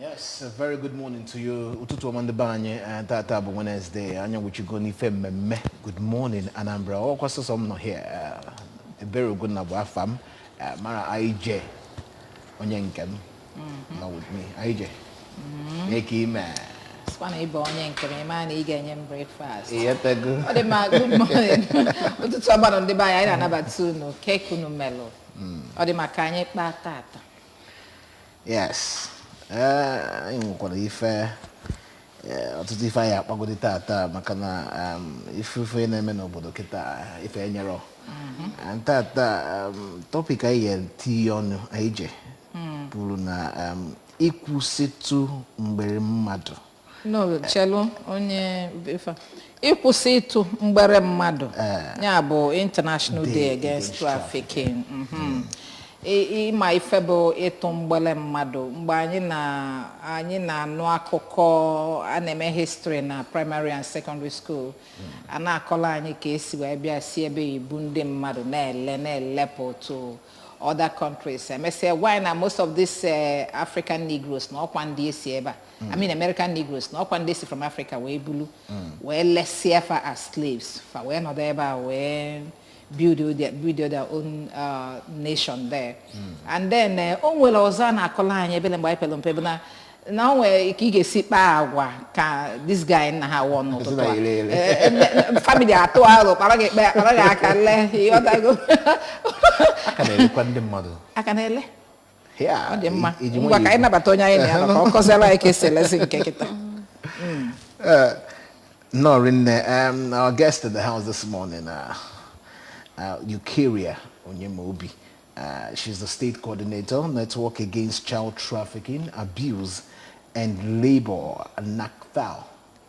Yes, a very good morning to you. Ututu Amandabanye and Tata Wednesday. Anya Wichigoni Femme. Good morning, Anambra. All questions I'm not here. A very good Nabwa fam. Mara IJ. Onyenkem. Not with me. IJ. Eki man. Swana ibo onyenkem man igenye breakfast. Yetegu. Ode ma good morning. Ututu abano de ba ya na batu no keku no melo. Ode ma kanye pa tata. Yes. Ngokona ife ọtụtụ ife ya akpagodi tata maka na ife na-eme n'obodo kịta ife enyero tata topic anyị tinye ọnụ anyị je bụrụ na ịkwụsịtụ mgbere mmadụ. No, chelo onye ife ịkwụsịtụ mgbere mmadụ ya bụ International Day Against Trafficking. Ma ife bụ ịtụ mgbere mmadụ mgbe anyị na-anụ akụkọ a na-eme history na primary and secondary school a na-akọla anyị ka esi wee bịa si ebe ibu ndị mmadụ na-elepụ to other countries. Emesịa why na most of these African Negroes na ọkwa ndị esi ebe I mean American Negroes na ọkwa ndị esi from Africa wee bulu wee lesie fa as slaves fa wee nọdụ ebe a wee build their own nation there. And then onwere ọzọ na-akọla anyị ebe mgbe anyị pere mpe bụ na onwe ike ị ga-esi kpaa agwa ka this guy na ha won n'ụtụtụ a family atụ alụ kpara gị aka lee ịghọtago Aka na-elekwa ndị mmadụ. aka na-ele ọ dị mma ngwa ka anyị nabata onye anyị na-anọ ka ọ kọziela anyị ka esi elezi nke kịta. No, our guest in the house this morning, Eukaria Onyemobi. She's the state coordinator, Network Against Child Trafficking, Abuse and Labor, NACTAL,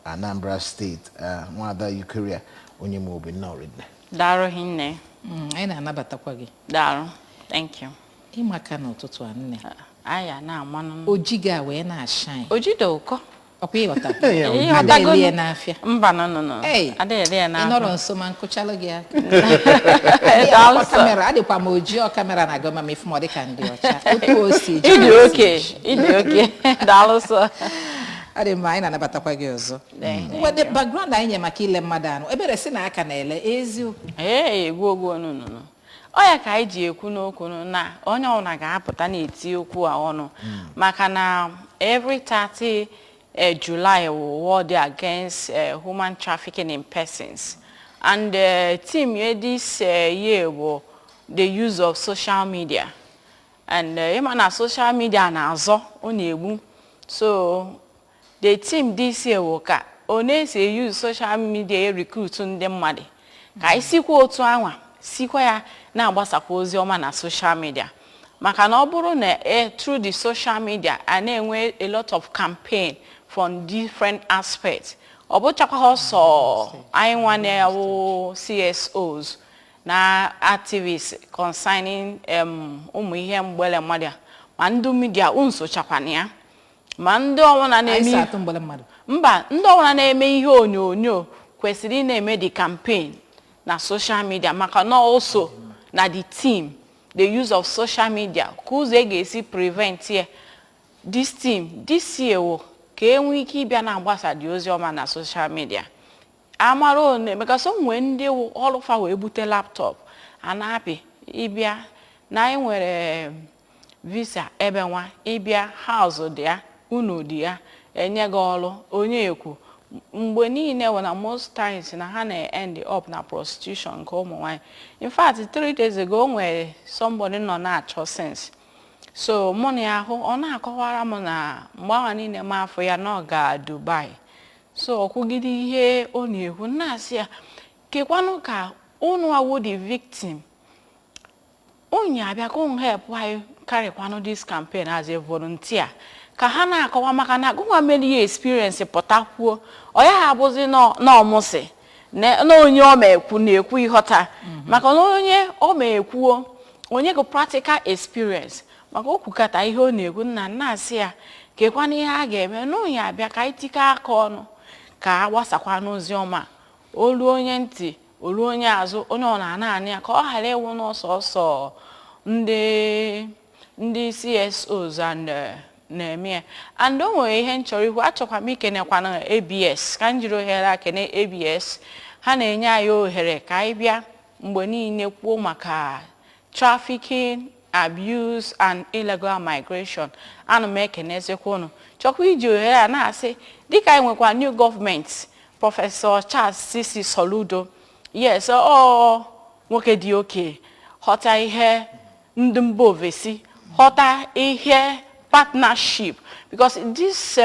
Anambra State. Mwada Eukaria Onyemobi, Norin. Daro hinne. Anyị na-anabatakwa gị. Daro. Thank you. Ịmaka n'ụtụtụ a nne. Aya na amanụ. Oji ga wee na-ashine. Oji do uko. Ọkwa ịghọta. Ịghọta Adịghị n'afịa. Mba no. Adịghị n'afịa. Ịnọrọ nso ma nkụchalụ gị aka. Kamera adịkwa m ojii kamera na-agụ ma ifu m ọ dị ka ndị ọcha. Otu o si Ịdị oke. Daalụ sọ. Adị mma anyị na-anabatakwa gị ọzọ. Nwede background anyị nye maka ile mmadụ anụ. Ebere si na aka na-ele eziokwu. Egwu no. Ọ ya ka anyị ji ekwu n'okwu na onye ọbụla ga-apụta na-eti okwu a ọnụ maka na every 30 July World Day Against Human Trafficking in Persons, and the theme this year was the use of social media, and even social media na-azọ ọ na-egbu. So the theme this year was ka onye si use social media recruit ndị mmadụ ka anyị sikwa otu anwa sikwa ya na-agbasakwa ozi ọma na social media maka na ọ bụrụ na through the social media a na-enwe a lot of campaign from different aspects. Ọ bụchakwa ọsọ anyị nwane awụ CSOs na activists concerning ụmụ ihe mgbele mmadụ ma ndị media unsochakwana ya ma ndị ọwụna na-eme mba ndị ọwụna na-eme ihe onyonyo kwesịrị ị na-eme the campaign na social media maka na also na the team the use of social media ka ụzọ ga-esi prevent here this team this year ka enwe ike ịbịa na-agbasa dị ozi ọma na social media amara one maka so nwee ndị ọlụfa wee bute laptop a na-apị ịbịa na anyị nwere visa ebe nwa ịbịa house dị ya unu dị ya enye gị ọrụ onye ekwu mgbe niile were na most times na ha na-end up na prostitution nke ụmụ nwanyị. In fact 3 days ago nwere somebody nọ na-achọ sense so mụ na ya ahụ ọ na-akọwara m na mgbanwe niile m afọ ya na ọ ga Dubai so ọkwụgide ihe ọ na-ekwu na-asị ya kekwanụ ka unu awụ the victim onye abịa ka unu help anyị karịkwanụ this campaign as a volunteer ka ha na-akọwa maka na agụnwa mere ya experience pụtakwuo ọ ya ha abụzi n'ọmụsị na onye ọ ma ekwu na-ekwu ịghọta maka na onye ọ ma ekwuo onye go practical experience maka okwukata ihe ọ na-ekwu na-asị ya kekwana ihe a ga-eme n'onye abịa ka anyị tike aka ọnụ ka a gbasakwa n'ozi ọma olu onye ntị olu onye azụ onye ọ na-anị ya ka ọ ghara ịwụ n'ọsọsọ ndị CSOs and na-eme and o nwere ihe nchọrọ ikwu achọkwa m ikenekwa na ABS ka m jiri ohere a kene ABS ha na-enye anyị ohere ka anyị bịa mgbe niile kwuo maka trafficking, abuse and illegal migration. Ana m ekenezekwa unu chọkwa iji ohere a na-asị dịka anyị nwekwa new government Professor Charles Sisi Soludo yes nwoke dị oke ghọta ihe ndị mba ofesi ghọta ihe partnership because this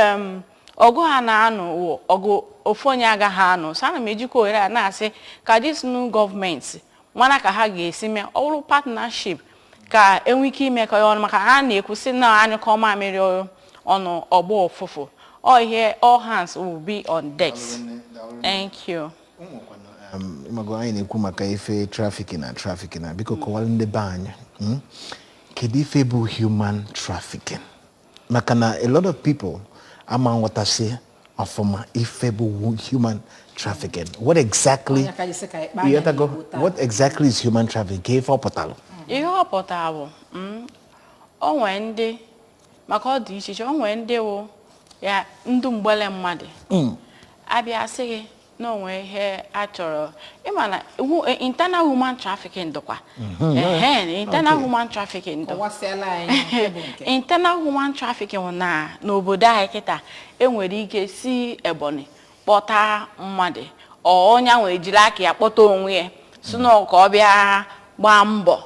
ọgụ ha na-anụ ọgụ ofu onye agaghị anụ so ana m ejikwa ohere a na-asị ka this new government mana ka ha ga-esi mee ọrụ partnership ka enwe ike imekọ ya ọnụ maka ha na-ekwusi na anyị ka ọma mmiri ọnụ ọgbọ ụfụfụ all hands will be on decks. Thank you. Mago anyị na-ekwu maka ife trafficking na biko kọwara ndị be anyị kedu ife bụ human trafficking maka na a lot of people ama nghọtasị ọfụma ife bụ human trafficking what exactly is human trafficking ka ife ọ pụtara ihe ọ pụtara bụ o nwere ndị maka ọ dị iche iche o nwere ndị wụ ya ndụ mgbele mmadụ abịa sị gị na onwe ihe a chọrọ ịma na internal human trafficking dịkwa internal human trafficking internal human trafficking na n'obodo anyị kịta enwere ike si Ebonyi kpọta mmadụ onye ahụ ejiri aka ya kpọta onwe ya si na ka ọ bịa gbaa mbọ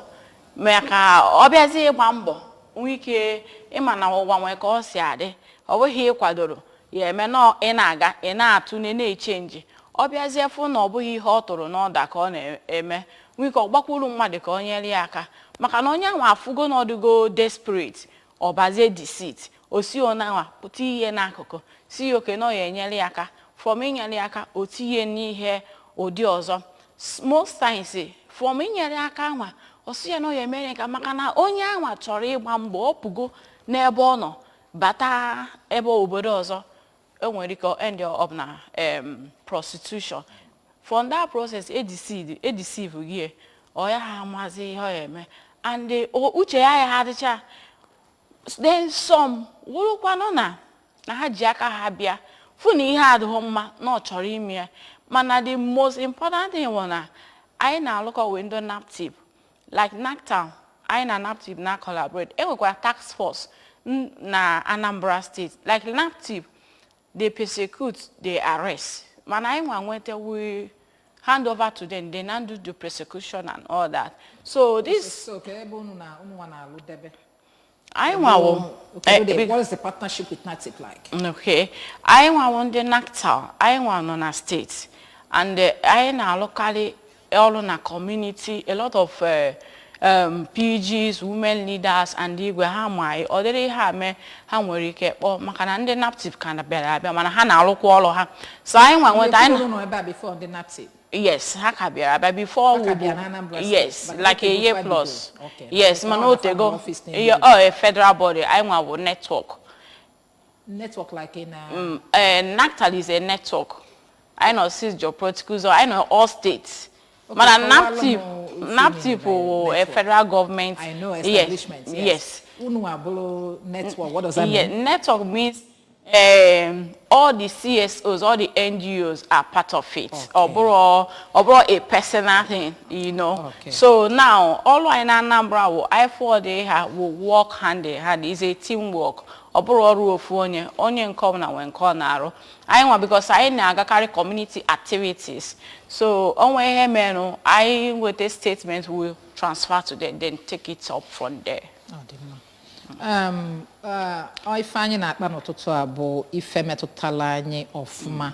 maka ọ bịazie ịgba mbọ nwee ike ịma na ụwa nwee ka ọ si adị ọ bụghị ịkwadoro ya eme na ị na-aga ị na-atụ na-echenji ọ bịazie fụ na ọ bụghị ihe ọ tụrụ n'ọda ka ọ na-eme nwee ike ọ gbakwuru mmadụ ka ọ nyere ya aka maka na onye ahụ afụgo n'ọdụgo desperate ọ bazie deceit o si onye ahụ pụta ihe n'akụkụ si oke na ọ ya enyere ya aka from inyere ya aka o tinye n'ihe ụdị ọzọ most times from inyere aka ahụ o si ya na ọ ya emere ka maka na onye ahụ chọrọ ịgba mbọ ọ pụgo n'ebe ọ nọ bata ebe obodo ọzọ enwere ike end up na prostitution from that process edeceive gị ọ ya ha amazi ihe ọ ya eme and uche ya ha adịcha then some wụrụkwanụ na ha ji aka ha bịa fụ na ihe adịghị mma na ọ chọrọ ime ya mana the most important thing bụ na anyị na-alụkọ with ndị NAPTIP like NACTAL anyị na NAPTIP na collaborate enwekwara task force na Anambra State like NAPTIP they persecute they arrest mana anyị nweta we hand over to them they now do the persecution and all that so this okay unu na alụ debe I what is the partnership with NAPTIP like? Okay, I want the NACTAL, I want on a state, and I na locally all on a community, a lot of PGs, women leaders, and they were hamai, or they have me, hamwerike, or Makanande NAPTIP kind of better, but Hana look all of her. So I want what I know about before the NAPTIP. Yes, Hakabia, but before yes, like a year plus. Okay. Yes, Manote go. A federal body. I want a network. Network like in NACTAL is a network. I know your protocols. I know all states. But a NAPTIP a federal government. I know establishments. Yes. Network. What does that mean? Network means all the CSOs, all the NGOs are part of it. Okay. Or a personal thing, you know. Okay. So now, all in Anambra, I for they will work hand in hand. It's a teamwork. Only come now when corner. I want because I now carry community activities. So I with a statement will transfer to them, then take it up from there. I find na akpa n'ụtụtụ a bụ ife metụtala anyị ọfụma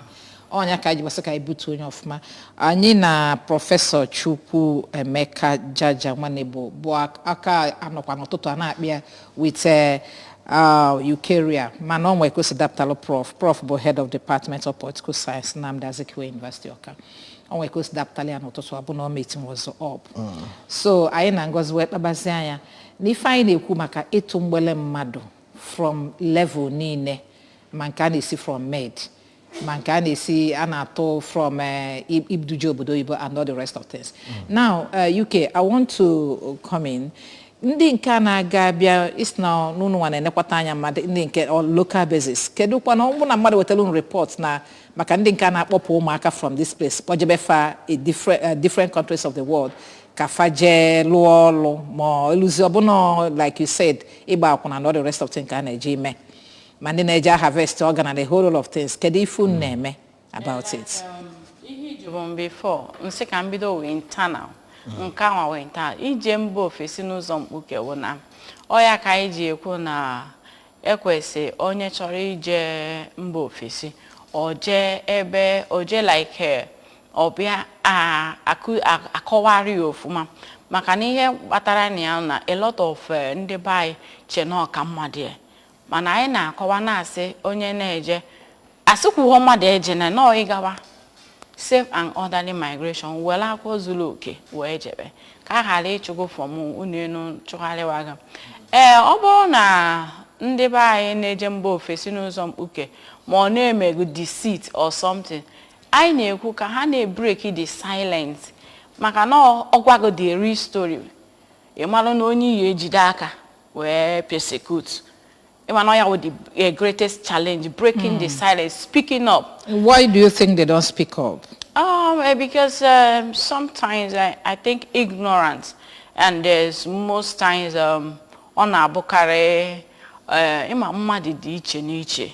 ọnya ka anyị gbasaka ibutu onye ọfụma anyị na prọfesọ Chukwu Emeka Jaja Nwanebo bụ aka anọkwa n'ụtụtụ a na-akpịa with Eukarya mana onwe kwesị daptalụ prof bụ head of department of political science na Nnamdi Azikiwe University Ọka onwe kwesị daptalụ ya n'ụtụtụ a bụ na o meeting was up so anyị na Ngozi wee kpabazi anya n'ife anyị na-ekwu maka ịtụ mgbele mmadụ from level niile ma nke a na-esi from med ma nke a na-esi a na-atụ from ibduje obodo oyibo and all the rest of things. Now UK, I want to come in ndị nke na-aga bịa is na n'ụnụ nwa na-enekwata anya ma ndị nke local basis kedu kwa na ọ bụ na mmadụ wetara report na maka ndị nke na-akpọpụ ụmụaka from this place kpọjebe fa different countries of the world ka fa jee lụọ ọlụ ma eluzi ọbụna like you said ịgba akwụna na all the rest of things ka a na-eje ime ma ndị na-eje harvest organ and a whole lot of things kedu ifu na-eme about it ihe ijubom before nsị ka mbido wee internal nke anwa wee internal ije mba ofesi n'ụzọ mkpuke wụ na ọya ka anyị ji ekwu na ekwesị onye chọrọ ije mba ofesi oje ebe oje like ọbịa akọwarị ofuma maka na ihe kpatara na ya na a lot of ndị be anyị che na ọka mmadụ mana anyị na-akọwa na-asị onye na-eje asịkwuho mmadụ eje na nọọ ịgawa safe and orderly migration were akwụkwọ zuru oke wee jebe ka a ghara ịchụgo fọm unu enu chụgharịwaga ọ bụrụ na ndị be anyị na-eje mba ofesi n'ụzọ mkpuke ma ọ na-emegu deceit or something anyị na-ekwu ka ha na-break the silence maka na ọgwago the real story ịmalụ na onye iyi ejide aka wee persecute ịmanụ ya with the greatest challenge breaking the silence speaking up. Why do you think they don't speak up? Because sometimes I think ignorance and there's most times ọ na-abụkarị ịma mmadụ dị iche n'iche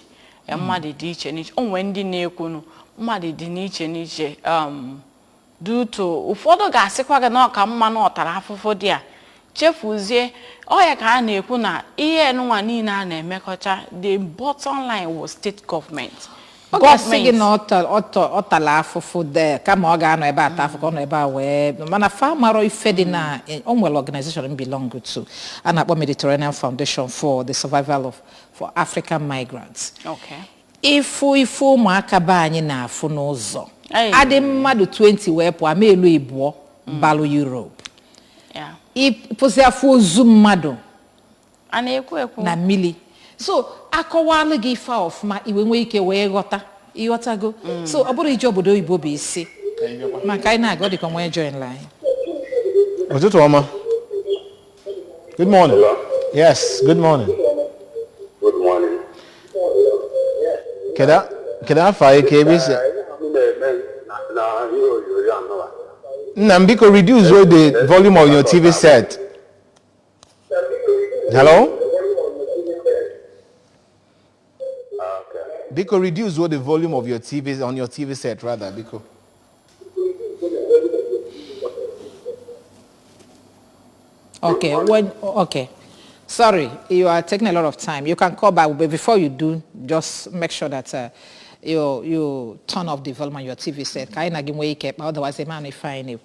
mmadụ dị iche n'iche onwe ndị na-ekwunu mmadụ dị n'iche n'iche due to ụfọdụ ga-asịkwa gị na ọka mma na ọtara afụfụ dị a chefuzie ọya ka a na-ekwu na ihe nwa niile a na-emekọcha the bottom line was state government. Ọ ga-asị gị na ọ tala afụfụ de kama ọ ga-anọ ebe ata afụfụ ọ nọ ebe a wee mana fa marọ ife dị na o nwere organization m belong to a na-akpọ Mediterranean Foundation for the Survival of for African Migrants. Okay. Ifu ụmụaka be anyị na-afụ n'ụzọ adị mmadụ 20 wee pụọ ama elu ịbụọ balụ Europe ịpụzi afọ ozu mmadụ a na-ekwu ekwu na mmiri so akọwalụ gị ife ọfụma iwe nwee ike wee ịghọtago so ọ bụrụ ije obodo oyibo bụ isi maka anyị na-aga ọ dịka nwa join line. Ụtụtụ ọma. Good morning. Hello? Yes, good morning. Good morning. Kedu afọ anyị ka ebe isi? Nna m biko reduce the volume of your TV set. Hello? Biko reduce the volume of your TV set rather biko. Okay. Sorry, you are taking a lot of time. You can call back, but before you do, just make sure that you turn off the volume on your TV set. Otherwise, the man is fine.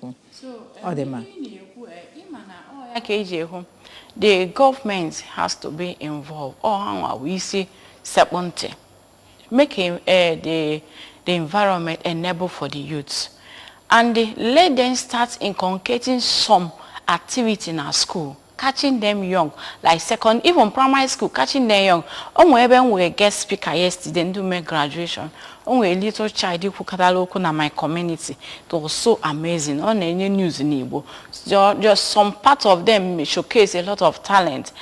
The government has to be involved. Or we see sepunte, making the environment enable for the youths, and let them start inculcating some activity in our school, catching them young, like second, even primary school, catching them young. When we guest speaker yesterday, do make graduation. A little child who catalog na my community, it was so amazing. On any news in Igbo, just some part of them showcase a lot of talent,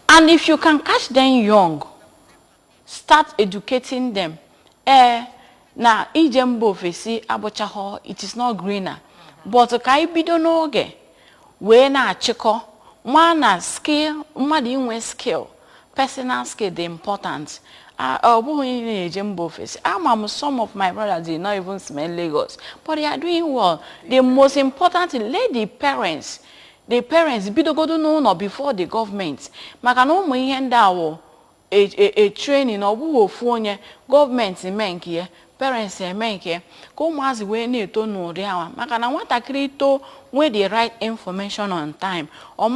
and if you can catch them young, start educating them. Na ijembo fesi abochaho, it is not greener, but kai bido n'oge. We na achịkọ mana skill mmadụ inwe skill personal skill dị important ọ bụghị na-eje mba ofesi some of my brothers did not even smell Lagos but they are doing well. The most important thing, let the parents bidogodo n'ụlọ before the government maka na ụmụ ihe ndị awụ a training ọ bụghị ofu onye gọọmenti mee nke ya parents eme nke ka ụmụazị wee na-eto n'ụdị awa maka na nwatakịrị ito nwee the right information on time ọ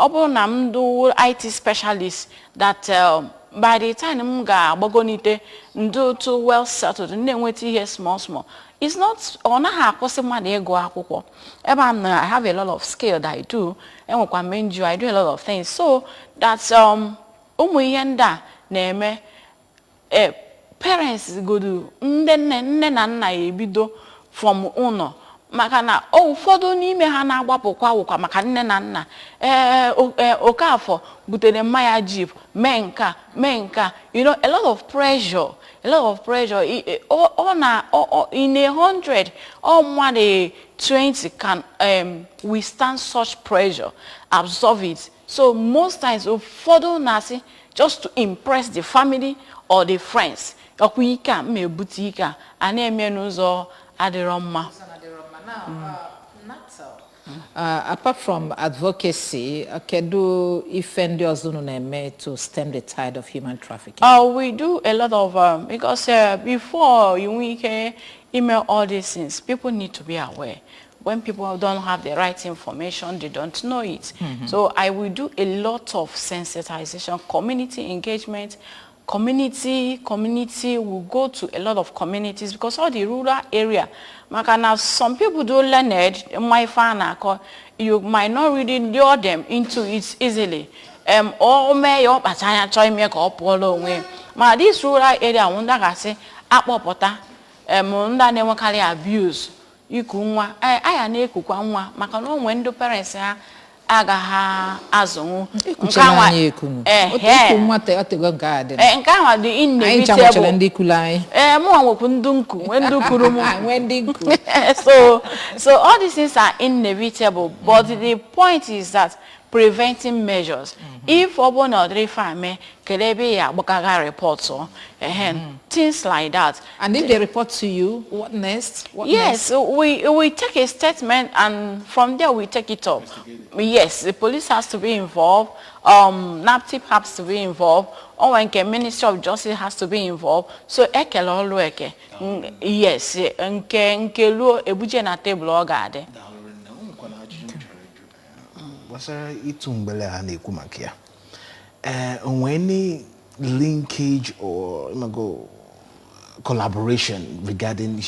bụrụ na m do IT specialist that by the time m ga-agbagonite ndị too well settled na-enweta ihe small it's not ọ naghị akwụsị mmadụ ịgụ akwụkwọ ebe I have a lot of skill that I do enwekwa m NGO I do a lot of things so that ụmụ ihe ndị a na-eme parents go do nne na nna ebido from ụlọ maka na ụfọdụ n'ime ha na-agbapụkwa wụkwa maka nne na nna Okafọ butere mmanya jeep mee nka you know, a lot of pressure in 100 or more than 20 can withstand such pressure, absorb it. So most times ụfọdụ na-asị just to impress the family or the friends ọkwa ike a mmebute ike a na-eme n'ụzọ adịrọ mma. Apart from advocacy, kedu ife ndị ọzọ unu na-eme to stem the tide of human trafficking? We do a lot of because before you can email all these things, people need to be aware. When people don't have the right information, they don't know it. So I will do a lot of sensitization, community engagement. Community will go to a lot of communities because all the rural area, now some people do learn it, you might not really lure them into it easily. Or may your batanya try make up all way. Ma this rural area wonder I say apopota munda never carry abuse. You kunwa I na ekukwa nwa maka no when do parents agaha azụ nkanwa otu nwata otego nke adị nkanwa dị inevitable ndị kulu anyị mụ nwekwu ndị nku ndị kuru mụ ndị nku so all these things are inevitable but the point is that preventing measures if obodo ọdịrị fame kelebe ya gbakaga report things like that. And if they report to you, what next? Yes, we take a statement and from there we take it up. Yes, the police has to be involved, NAPTIP has to be involved, or when the Ministry of Justice has to be involved. So yes, nke luo ebuje na table ogade. Wasara itu Mgbere ha na-ekwu maka ya. Any linkage or collaboration regarding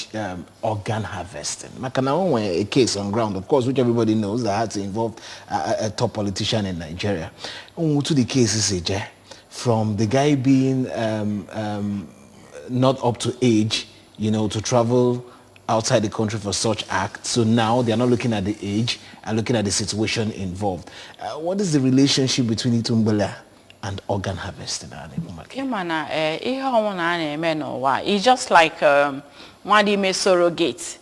organ harvesting? Makana a case on ground, of course, which everybody knows that had to involve a top politician in Nigeria. To the cases from the guy being not up to age, you know, to travel outside the country for such acts. So now they are not looking at the age and looking at the situation involved. What is the relationship between Mgbere and organ harvesting? It's just like Mmadu surrogate.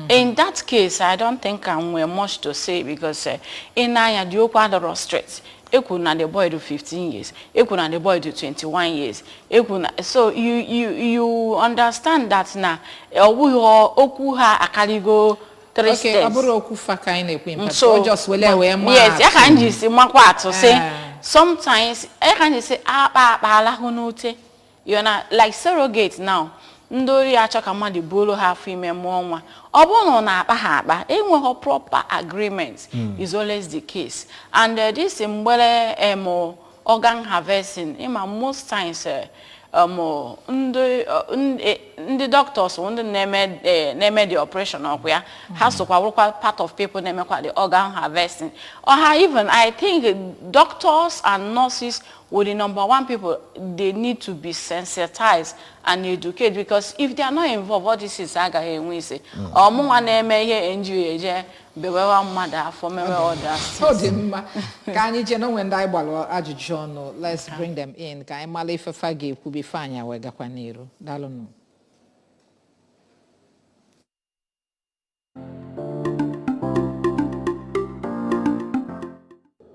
In that case, I don't think I'm much to say because in Aya the street. The boy to 15 years, the boy to 21 years. So you understand that now. Okuha akaligo 3 steps. So just yes, I can just say sometimes I can just say you know, like surrogate now. Ndori achọka the bolo ha female mụọ nwa na akpa ha akpa enweghị proper agreement is always the case. And this Mgbere organ harvesting most times the doctors when name the operation or where has to part of people name the organ harvesting or even I think doctors and nurses were the #1 people. They need to be sensitized and educated because if they are not involved, what this is again we say or more name here NGO bewewa mother for me others. Let's bring them in. Ka imali fafagi kubifanya wega kwaniru. Dalonu.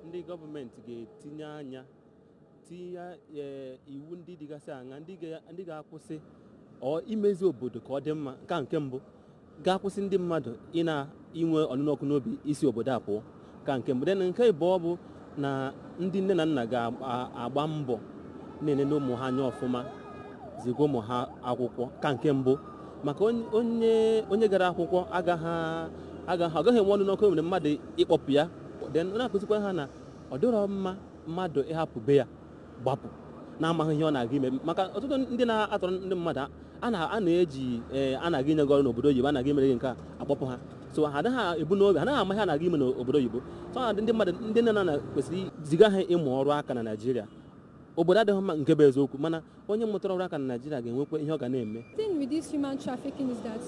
Ndị gọọmenti ga-etinye anya iwu ndị dịgasị anya ndị ga-akwụsị imezi obodo ka ọ dị mma nke mbụ ga-akwụsị ndị mmadụ inwe ọnụnọkụ n'obi isi obodo apụọ ka nke mbụ nke ịbụọ bụ na ndị nne na nna ga-agba mbọ na-enene ụmụ ha anya ọfụma ziga ụmụ ha akwụkwọ ka nke mbụ maka onye gara akwụkwọ agaghị enwe ọnụnọkụ nwere mmadụ ịkpọpụ ya na-akụzikwa ha na ọ dịrọ mma mmadụ ịhapụ be ya gbapụ na-amaghị ihe ọ na-aga ime maka ọtụtụ ndị na-atọrọ ndị mmadụ a na-eji anaghị inye gị ọrụ n'obodo oyibo anaghị emere gị nke a akpọpụ ha so ha anaghị ebu n'obi anaghị ama ihe anaghị ime n'obodo oyibo so ndị mmadụ ndị nne na nna kwesịrị ziga ha ịmụ ọrụ aka na Naịjirịa obodo adịghị mma nke bụ eziokwu mana onye mụtara ọrụ aka na Naịjirịa ga-enwekwa ihe ọ ga na-eme. The thing with this human trafficking is that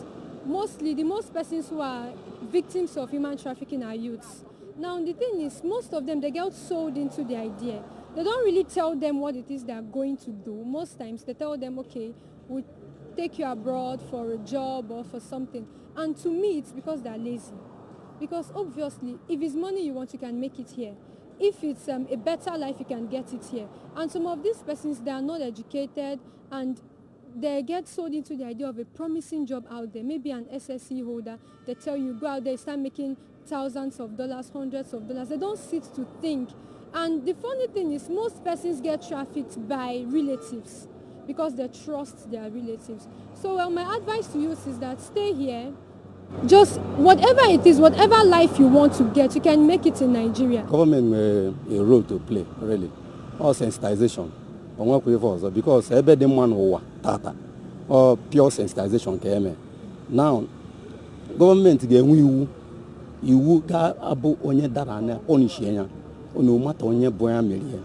mostly the most persons who are victims of human trafficking are youths. Now the thing is, most of them, they get sold into the idea. They don't really tell them what it is they are going to do. Most times they tell them, okay, we'll take you abroad for a job or for something. And to me, it's because they're lazy. Because obviously, if it's money you want, you can make it here. If it's a better life, you can get it here. And some of these persons, they are not educated, and they get sold into the idea of a promising job out there. Maybe an SSC holder, they tell you, go out there, start making thousands of dollars, hundreds of dollars. They don't sit to think. And the funny thing is, most persons get trafficked by relatives because they trust their relatives. So my advice to you is that stay here. Just whatever it is, whatever life you want to get, you can make it in Nigeria. Government a role to play, really. Or sensitization. Because every man who tata or pure sensitization came. Now, government get you got abo onye darana onishenya. No matter onye boya million.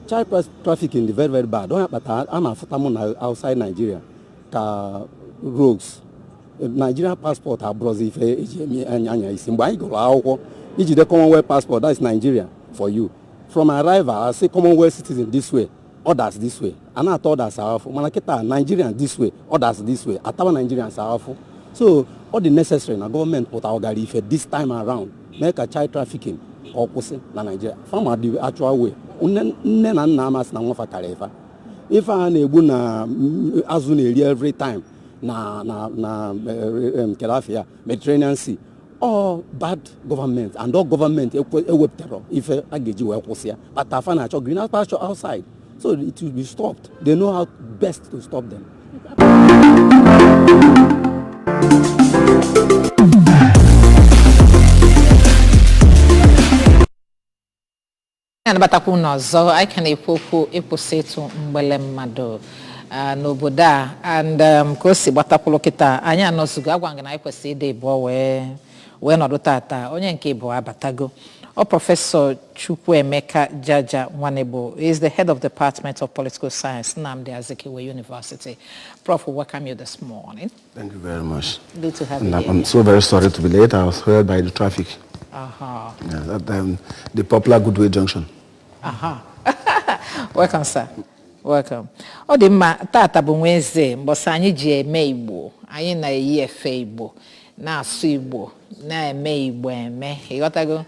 Child trafficking is very, very bad. Don't have but I'm outside Nigeria. Ka rogues. Nigerian passport abroad if the Commonwealth passport, that's Nigeria for you. From arrival, I say Commonwealth citizen this way, others this way. And I thought that's powerful. Manaketa Nigerians this way, others this way. Atawa Nigerians powerful. So all the necessary na government put our gari if this time around make a child trafficking or pushing na Nigeria. From the actual way. Nne na nna mas na nwafa karefa. If I na-ebu na azụ every time. Calafia, Mediterranean Sea, all bad government and all government web terror if I get you well, but I find a greenhouse pasture outside, so it will be stopped. They know how best to stop them. Anabatakwu n'ọzọ anyị ka na-ekwu okwu ịkwụsịtụ Mgbere Mmadu n'obodo a and ka o si gbatakwụlụ kịta anyị anọzugo agwa nga na anyị kwesịrị ide ịbụọ wee nọdụ tata onye nke ịbụọ abatago ọ Prọfesọ Chukwuemeka Jaja Nwanebo is the head of the Department of Political Science, Nnamdi Azikiwe University. Prof, we welcome you this morning. Thank you very much. Good to have you here. I'm so very sorry to be late. I was hurt by the traffic. Yes, at the popular Goodway Junction. Welcome, sir. Welcome. Ọ dị mma tata bụ Wednesday mbọsị anyị ji eme Igbo anyị na-eyi efe Igbo na-asụ Igbo na-eme Igbo eme ịghọtago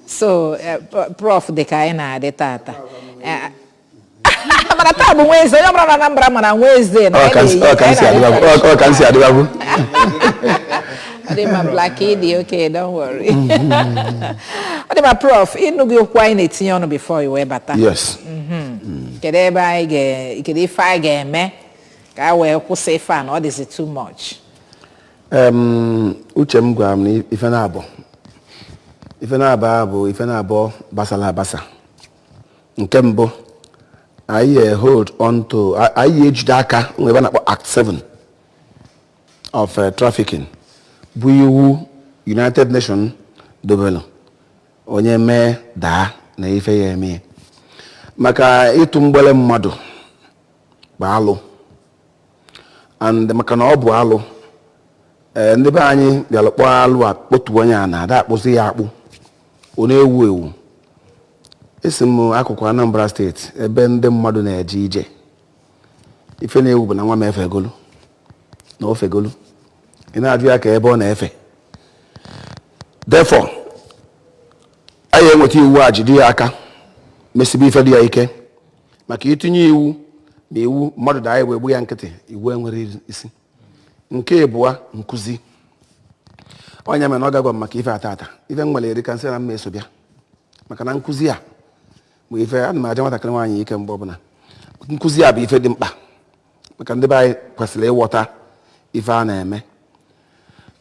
so Prof dị ka anyị na-adị tata mana taa bụ Wednesday onye ọbụla na Anambra mana Wednesday na ọ ka nsi adịbabụ ọ dị mma Black Idi, okay, don't worry. Ọ dị mma Prof ịnụ gị okwu anyị na-etinye ọnụ before iwe bata. Yes. Kedu ebe anyị kedu ife anyị ga-eme ka a wee kwụsị ife a na ọ dịzi too much? Uche m gwara m na ife na-aba bụ ife na-abụ basala abasa. Nke mbụ anyị hold on to anyị ejide aka ebe na-akpọ Act 7 of trafficking bụ iwu United Nations dobelu onye mee daa na ife ya eme maka ịtụ mgbere mmadụ bụ alụ and maka na ọ bụ alụ ndị be anyị bịara kpọọ alụ a kpotu onye a na-ada akpụzi ya akpụ ọ na-ewu ewu esi m akụkụ Anambra steeti ebe ndị mmadụ na-eje ije ife na-ewu bụ na nwa m efegolu na ofegolu ị na-ajụ ya ka ebe ọ na-efe therefore anyị enweta iwu a jide ya aka mesibe ife dị ya ike maka itinye iwu ma iwu mmadụ da anyị wee gbu ya nkịtị iwu enwere isi nke abụọ nkụzi onye mere na ọ gagwa maka ife atata ife nwere eri ka nsị na mma eso bịa maka na nkụzi a bụ ife ana m aja nwatakịrị nwaanyị ike mgbe ọbụla nkụzi a bụ ife dị mkpa maka ndị be anyị kwesịrị ịghọta ife a na-eme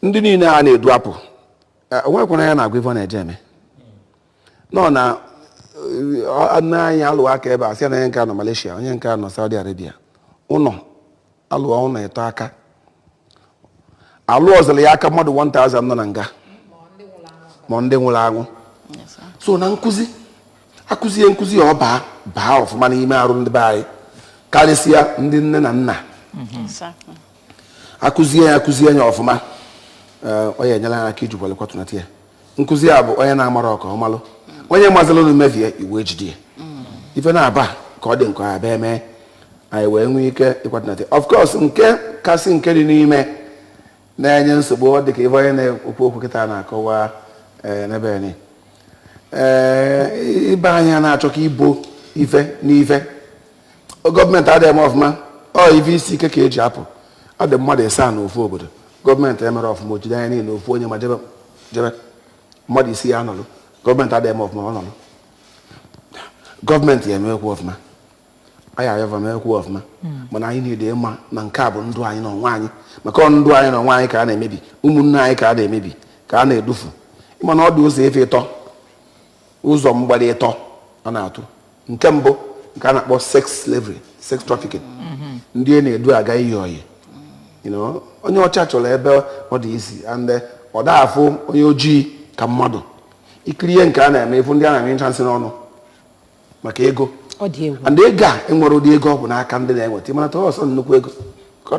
ndị niile a na-edu apụ onwekwana ya na-agwa ife ọ na-eje eme nọ na nne anyị alụwa aka ebe a sị na onye nke nọ Malaysia onye nke nọ Saudi Arabia ụnọ alụwa ụnọ eto aka alụ ọzọrọ ya aka mmadụ 1000 nọ na nga ma ndị nwụrụ anwụ so na akụzie nkụzi ọ baa ọfụma n'ime arụ ndị be anyị karịsịa ndị nne na nna akụzie ya ọfụma onye enyela aka ijikwa lekwatụ na tie nkụzi a bụ onye na-amara ọka ọmalụ onye mazịla unu mevie iwu ejide ife na-aba ka ọ dị nke a bịa mee anyị wee nwee ike ịkwatụ na tie of course nke kasị nke dị n'ime na-enye nsogbu ọ dị ka ife onye na-ekwu okwu kịta na-akọwa n'ebe ni ibe anya na-achọ ka ibo ife n'ife gọọmenti adịghị eme ọfụma ife isi ike ka eji apụ ọ dị mmadụ ịsaa n'ofu obodo gọọmenti emere ọfụma o jide anya niile ofu onye ma jebe mmadụ isi ya nọlụ gọọmenti adịghị eme ọfụma ọ nọlụ gọọmenti ya emekwu ọfụma anyị ayọva mekwu ọfụma mana anyị na-ede mma na nke a bụ ndụ anyị na ọnwa anyị maka ọ ndụ anyị na ọnwa anyị ka a na-emebi ụmụnne anyị ka a na-emebi ka a na-edufu mana ọ dị ụzọ efe ịtọ ụzọ mgbada ịtọ ọ na-atụ nke mbụ nke a na-akpọ sex slavery sex trafficking ndị a na-edu aga iyi oyi onye ọcha chọrọ ebe ọ dị isi and ọ da-afụ onye ojii ka mmadụ ikiri ihe nke a na-eme efu ndị a na-eme nchansị n'ọnụ maka ego and ego a enwere ụdị ego ọ bụ n'aka ndị na-enweta ịmana ọsọ nnukwu ego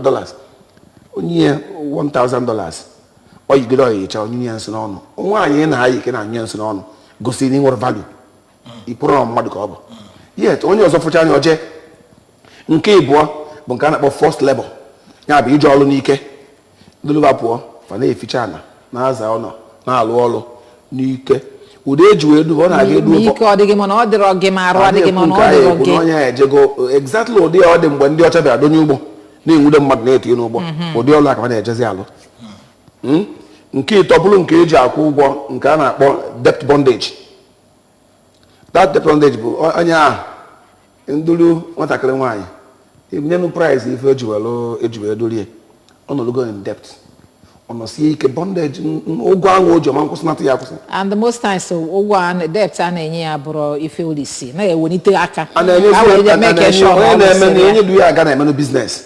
dollars onye $1,000 ọ yigoro ọyicha onye ya nsị n'ọnụ nwaanyị na-ayị ike na anya nsị n'ọnụ gosiri na ị nwere value ịpụrụ na mmadụ ka ọ bụ yet onye ọzọ fụcha anya oje nke ịbụọ bụ nke a na-akpọ forced labor ya bụ ije ọrụ n'ike doluba pụọ fa na-eficha ala na-aza ụlọ na-alụ ọrụ n'ike ụdị eji wee du ọ na-aga edu ike ọ dịghị mana ọ dịrọ gị ma arụ adịghị mana ọ dịrọ gị onye ya ejego exactly ụdị ọ dị mgbe ndị ọcha bịara donye ugbo na-enwude mmadụ na-etinye n'ụgbọ ụdị ọrụ aka na-ejezi alụ nke ịtọ bụrụ nke eji akwụ ụgwọ nke a na-akpọ debt bondage that debt bondage bụ onye ahụ nduru nwatakịrị nwaanyị ebunyenụ price ife eji wee dorie ọ nọlugo in debt ọ nọsie ike bondage ụgwọ ahụ o ji ọma nkwụsịnata ya akwụsị and most times ụgwọ debt a na-enye ya bụrụ ife olisi na-ewelite aka onye na-eme na enye du ya aga na-emenụ biznes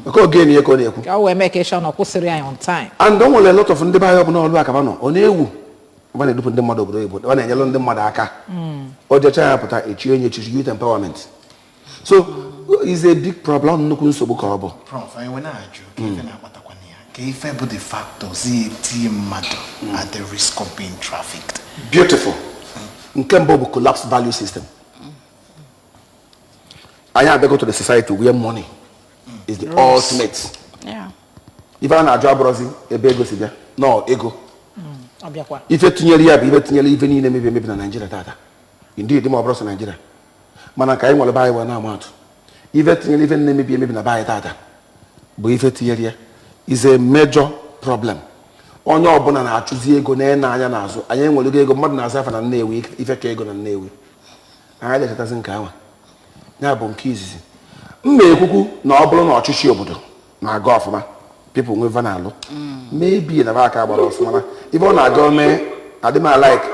maka oge na ihe ka ọ na-ekwu ka o wee mee ka ịshọ na ọ kwụsịrị ya on time and o nwere lot of ndị be anyị ọbụla ọlụ akaba nọ ọ na-ewu ọ na-edupu ndị mmadụ obodo oyibo ọ na-enyelụ ndị mmadụ aka o jecha ya pụta echi onye echichi youth empowerment so is a big problem nnukwu nsogbu ka ọ bụ Prof, anyị wee na-ajụ ka ife na-akpatakwana ya ka ife bụ the factors etinye mmadụ at the risk of being trafficked. Beautiful. Nke mbụ bụ collapsed value system. Anyị abịago to the society where money is the ultimate. Ife a na-ajụ abụrụzi ebe ego si bịa no ego ife tinyere ya bụ ife tinyere ife niile emebi na Nigeria tata indeed ma ọ bụrụ sọ Nigeria mana ka anyị nwere be anyị wee na-ama atụ ife tinyere ife na-emebi na be anyị tata bụ ife tinyere ya is a major problem. Onye ọbụla na-achụzi ego na anya n'azụ anyị enwere ego mmadụ na-azụ afa na Nnewi ife ka ego na Nnewi anyị ga-echetazi nke ahụ ya bụ nke izizi mma ekwukwu na ọ bụrụ na ọchịchị obodo na-aga ọfụma people nwe va na-alụ maybe na aka agbara ọfụma ife ọ na-aga ome adị m alike.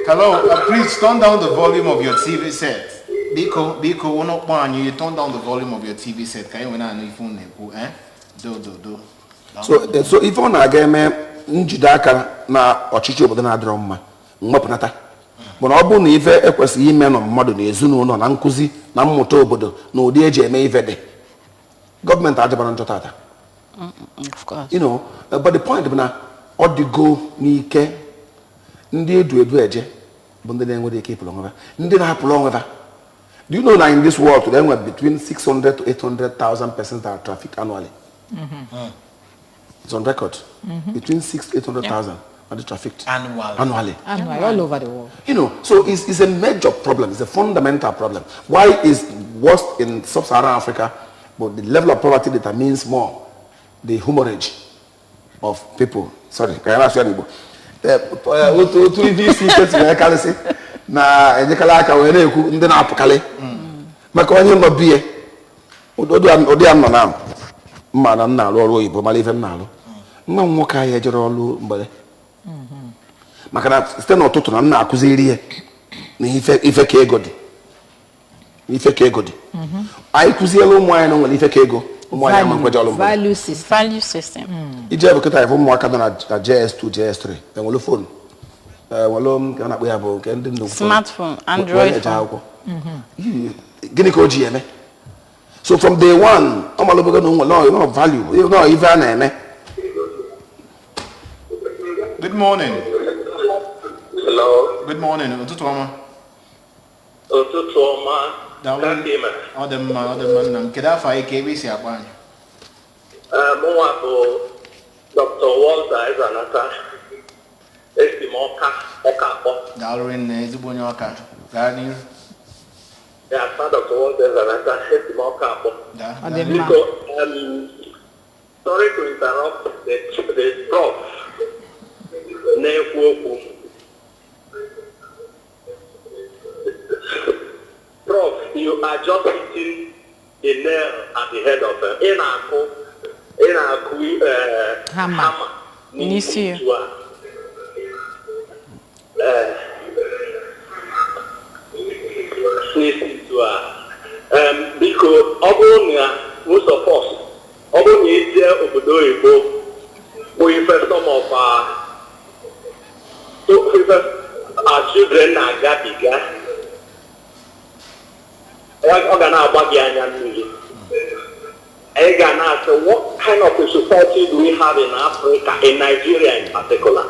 Hello, please turn down the volume of your TV set. Biko, we're not playing you. Turn down the volume of your TV set. Can you when I know if you do. So if ọ na-aga eme njide aka na ọchịchị obodo na-adịrọ mma mmepụnata mana ọ bụrụ na ife ekwesịghị ime nọ mmadụ na ezinụlọ na nkụzi na mmụta obodo na ụdị eji eme ife dị gọọmenti ajabara njọ tata. Of course. You know, but the point bụ na ọ dịgo n'ike ndị edu eje bụ ndị na-enwere ike ịpụrụ onwe ha ndị na-apụrụ onwe ha. Do you know that in this world today, between 600 to 800,000 persons are trafficked annually? It's on record. Between 600 to 800,000 are trafficked annually, all over the world. You know, so it's a major problem. It's a fundamental problem. Why is worse in sub-Saharan Africa? But the level of poverty determines more the hemorrhage of people. Sorry, can I ask you na ejekala aka wee na-ekwu ndị na-apụkalị maka onye nọ biye ụdị a nọ na mma na nna alụ ọrụ oyibo mara ife nna alụ nwa m nwoke ahụ ejere ọrụ Mgbere maka na site n'ụtụtụ na nna akụziri ya na ife ka ego dị anyị kụziela ụmụ anyị na nwere ife ka ego ụmụ anyị ama nkweje ọrụ Mgbere value system ije bụ kịta ife ụmụaka nọ na JS2 JS3 enwere fonu smartphone, Android phone. Gịnị ka o ji eme? So from day one, ọ malobogo no value no even na-eme. Good morning. Hello. Good morning. Ụtụtụ ọma. Ụtụtụ ọma. Ọ dị mma nna m. Kedu afọ anyị ka ebe isi akpọ anyị? Mụnwa bụ Dr. Walter Ezanata. Esi m ọka akpọ. Daalụ nne ezigbo onye ọka. Gaa n'ihu. Yeah, Dr. Walter Ezanata. Esi m ọka akpọ. Sorry to interrupt the prof. Na-ekwu okwu. Prof, you are just hitting the nail at the head of them. Hammer. N'isi. Because most of us, obodo oyibo, we first some of our children are gabiga. What kind of a society do we have in Africa, in Nigeria in particular?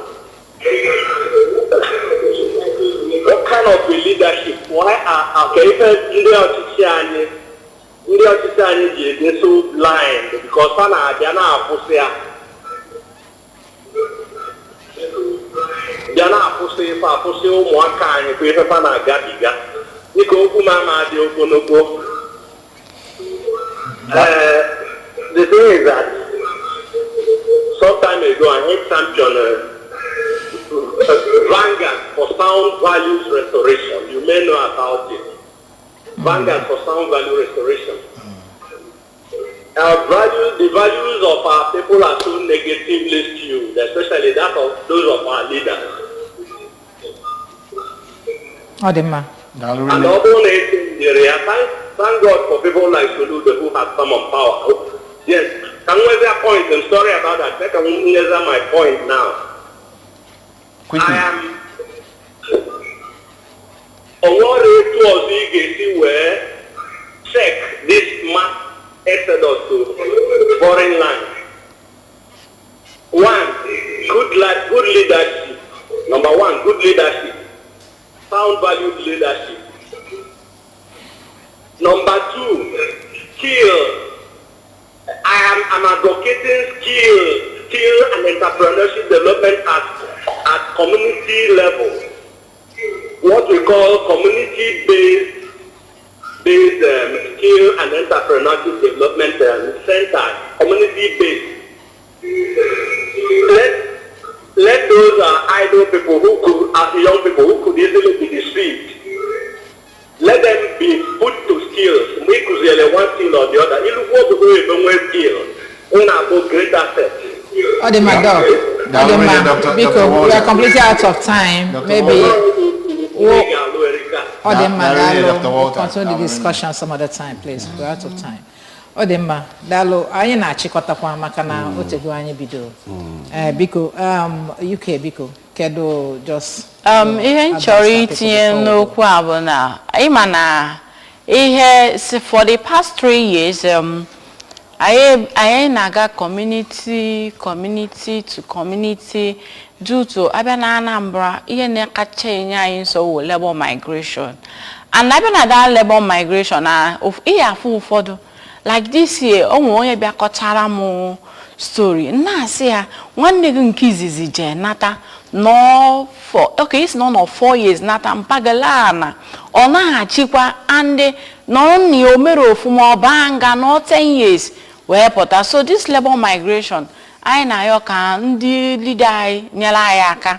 What kind of a leadership? Why are India so blind? Because the thing is that some time ago I had champion Vanguard for Sound Values Restoration. You may know about it. Vanguard for Sound Value Restoration. The values of our people are so negatively skewed, especially that of those of our leaders. And although in the area, thank God for people like Soludo who have come on power. Yes, can we make a point? I'm sorry about that. Can we measure my point now? Quickly. I am where check this mass exodus to foreign land. One, good leadership. Number one, good leadership. Sound valued leadership. Number two, skill. I'm advocating skill and entrepreneurship development at community level. What we call community-based skill and entrepreneurship development center. Community-based. Let those idle people young people who could easily be deceived. Let them be put to skills. We could really one skill or the other. You want to go even with skill. We are both great assets. Because we are completely out of time. Maybe we'll continue the discussion some other time, please. We're out of time. Odemma, dalo, anyị na-achịkọtakwa maka na otego anyị bido. Biko, UK biko, kedu just ihe nchọrọ itinye n'okwu a bụ na ịma na ihe for the past 3 years anyị na-aga community to community due to abịa na Anambra ihe na-akacha enye anyị nsogbu labor migration, and abịa na that labor migration ihe afụ ụfọdụ like this year onye bịa kọtara m story na-asị ya nwanne gị nke izizi je nata no for okay it's not 4 years nata mpagala na ọ naghachikwa and no ni omere ofuma obanga no 10 years wee pụta. So this labor migration anyị na-ayọ ka ndị leader anyị nyere anyị aka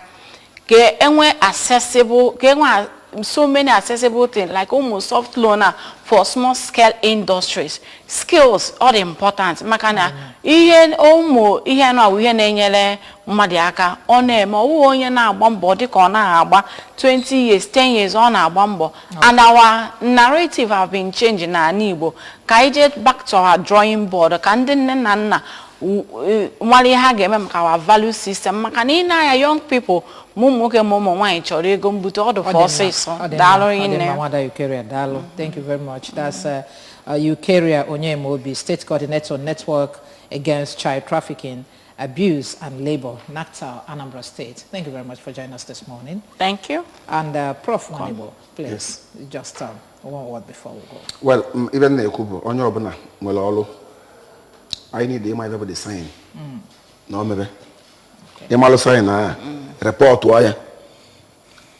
ka enwe accessible ka enwe so many accessible things like almost soft loan for small scale industries. Skills are important. Makana ihe no ihe na-enyere mmadụ aka ọ na-eme onye na-agba mbọ dị ka ọ na-agba 20 years 10 years ọ na-agba mbọ. And our narrative have been changing na Igbo ka anyị get back to our drawing board ka ndị nne na nna nwale ha ga-eme maka our value system maka na ina young people nwoke nwaanyị chọrọ ego mbute ọdụ for ọsịsọ. Daalụ. Thank you very much. That's Eukaria Onyemobi, State Coordinator Network Against Child Trafficking, Abuse and Labor, NACTAL, Anambra State. Thank you very much for joining us this morning. Thank you. And Prof. Wanibo, please, just one word before we go. Well, even the Kubo, on your banner, well, I need the might have the sign. No, maybe. The malo sign, report to Aya.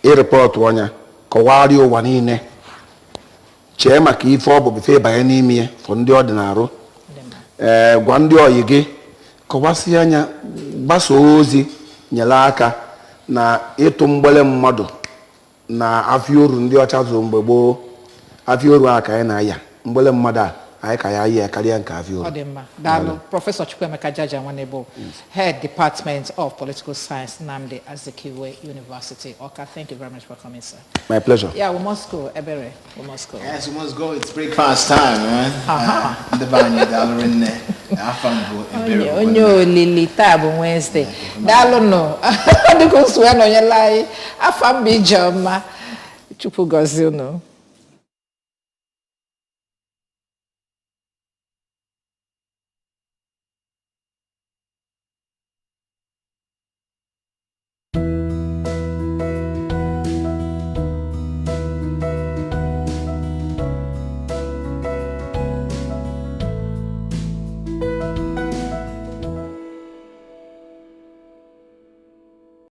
A report to Anya, Kawario Wanine. Chema ki for be by any me from the ordinary. Gwandio Yigi, Kawasianya, Basozi, Nyalaka, na Etumbole Mmadu, na Afiuru ndi Ochazumbo, Afiuru Akaenaya, Mbole Mmada, Aikaya, Kalian Kavio. Odema, Dalo, Professor Chukwemeka Jaja Wanebo, Head Department of Political Science, Nnamdi Azikiwe University. Oka, thank you very much for coming, sir. My pleasure. Yeah, we must go, Ebere, we must go. Yes, we must go. It's breakfast time, man. The banya dollar in there. I found Onyo Lili Tabu Wednesday. Dalo no. Because when on your lie, I found Bijama. Chupu Gozino.